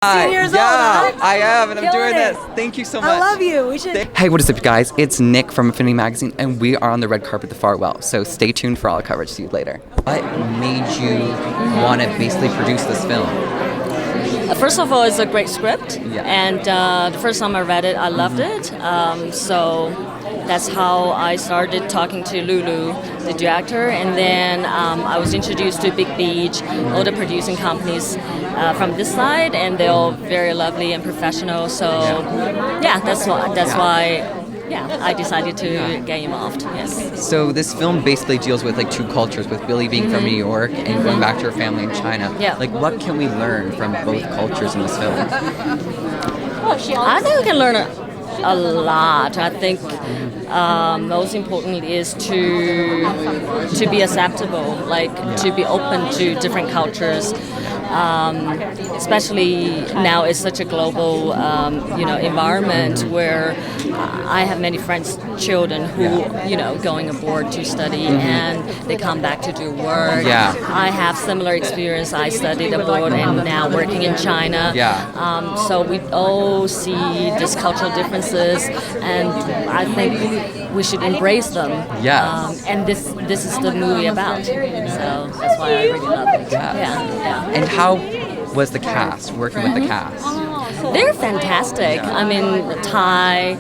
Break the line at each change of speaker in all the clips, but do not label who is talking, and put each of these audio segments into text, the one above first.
Years old, huh?
I am, and I'm doing
Killing
this.
it.
Thank you so much.
I love you. We should.
Hey, what is up, you guys? It's Nick from Affinity Magazine, and we are on the red carpet at the Farwell. So stay tuned for all the coverage. See you later. What made you want to basically produce this film?
First of all, it's a great script,
Yeah.
and the first time I read it, I loved it. So that's how I started talking to Lulu, the director, and then I was introduced to Big Beach, all the producing companies from this side, and they're all very lovely and professional. So yeah, that's why. Yeah, I decided to get involved. Yes.
So this film basically deals with like two cultures, with Billy being from New York and going back to her family in China.
Yeah.
Like, what can we learn from both cultures in this film?
I think we can learn a lot. I think most important is to be acceptable, like to be open to different cultures. Especially now, it's such a global, environment where I have many friends, children who, going abroad to study and they come back to do work.
Yeah.
I have similar experience. I studied abroad and now working in China.
Yeah.
So we all see these cultural differences, and I think we should embrace them.
Yeah.
And this is the movie about. So that's why I really love it. Yeah.
And how was the cast, working with the cast?
They're fantastic. I mean, Ty,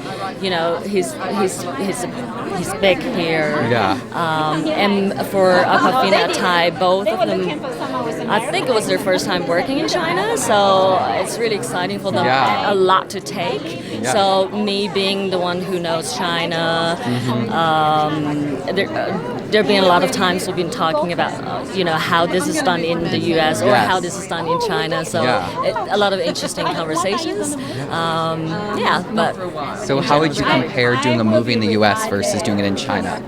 he's big here.
Yeah.
And for Awkwafina, Ty, both of them, I think it was their first time working in China, so it's really exciting for them.
Yeah.
A lot to take.
Yeah.
So me being the one who knows China, there have been a lot of times we've been talking about, how this is done in the U.S. or how this is done in China. So a lot of interesting conversations. But
So how would you compare doing a movie in the U.S. versus doing it in China?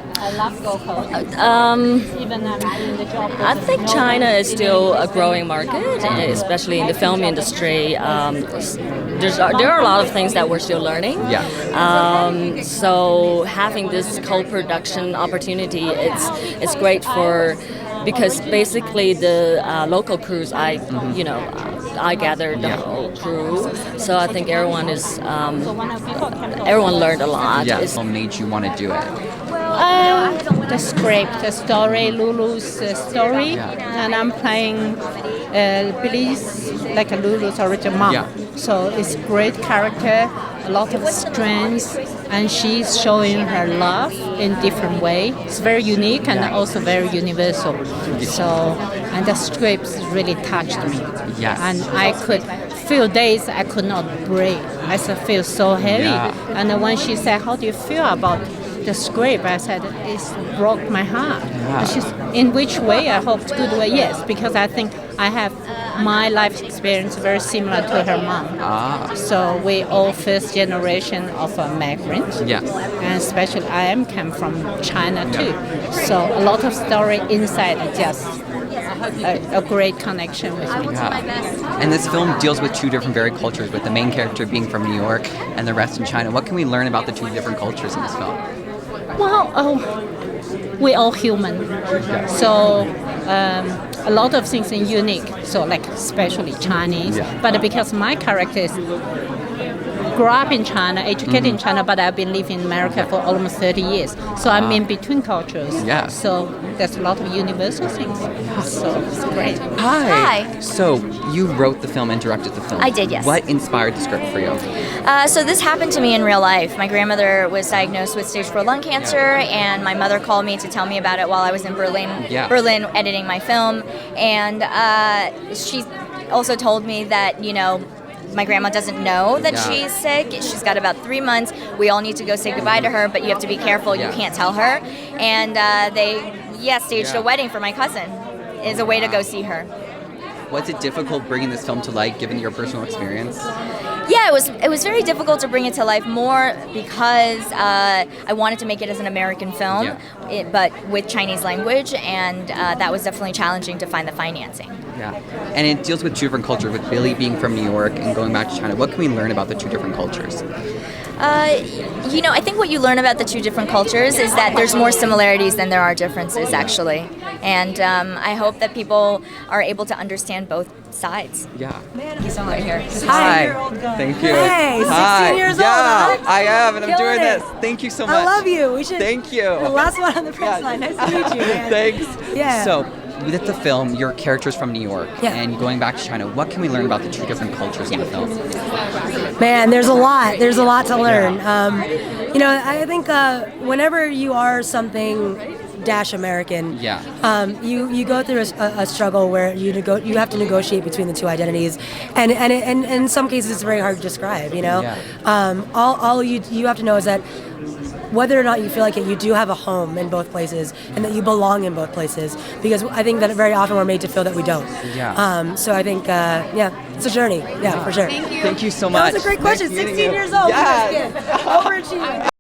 I think China is still a growing market, especially in the film industry. There are a lot of things that we're still learning.
Yeah.
So having this co-production opportunity, it's great because basically the local crews, I gathered the whole crew, so I think everyone learned a lot.
Yeah. What made you want to do it?
The script, the story, Lulu's story, and I'm playing Billy's, like Lulu's original mom.
Yeah.
So it's great character, a lot of strengths, and she's showing her love in different way. It's very unique and also very universal. So, and the script really touched me.
Yes.
And I could few days I could not breathe. I feel so heavy.
Yeah.
And then when she said, "How do you feel about the script?" I said, "It broke my heart."
Yeah.
She's, "In which way?" I hope good way. Yes, because I think I have my life experience very similar to her mom. So we all first generation of migrants.
Yes.
And especially I came from China too. So a lot of story inside just a great connection with me.
Yeah. And this film deals with two different varied cultures, with the main character being from New York and the rest in China. What can we learn about the two different cultures in this film?
Well, we're all human. So a lot of things are unique. So like especially Chinese. But because my character is grew up in China, educated in China, but I've been living in America for almost 30 years. So I'm in between cultures.
Yeah.
So there's a lot of universal things. So it's great.
Hi. So you wrote the film and directed the film.
I did, yes.
What inspired the script for you?
So this happened to me in real life. My grandmother was diagnosed with stage 4 lung cancer, and my mother called me to tell me about it while I was in Berlin editing my film. And she also told me that, my grandma doesn't know that she's sick. She's got about 3 months. We all need to go say goodbye to her, but you have to be careful. You can't tell her. And they staged a wedding for my cousin as a way to go see her.
Was it difficult bringing this film to light, given your personal experience?
Yeah, it was very difficult to bring it to life, more because I wanted to make it as an American film, but with Chinese language, and that was definitely challenging to find the financing.
Yeah, and it deals with two different cultures, with Billy being from New York and going back to China. What can we learn about the two different cultures?
I think what you learn about the two different cultures is that there's more similarities than there are differences, actually. And I hope that people are able to understand both sides.
Yeah.
Thank you so much.
Hi.
16-year-old guy.
Thank you.
Hey, 16
Hi.
years
yeah,
old, huh?
I am, and I'm
Killing
doing
it.
this. Thank you so much.
I love you. We should.
Thank you.
The last one on the press line. Nice to meet you, man.
Thanks.
Yeah.
So, with the film, your character's from New York,
Yeah.
and going back to China, what can we learn about the two different cultures in the film?
Man, there's a lot. There's a lot to learn. You know, I think whenever you are something dash American, you go through a struggle where you have to negotiate between the two identities, and in some cases it's very hard to describe. You know, all you have to know is that whether or not you feel like it, you do have a home in both places, and that you belong in both places. Because I think that very often we're made to feel that we don't.
Yeah.
So I think, it's a journey. Yeah, for sure.
Thank you so much.
That was a great question.
Nice meeting
16
you.
years old.
Yes.
Overachiever.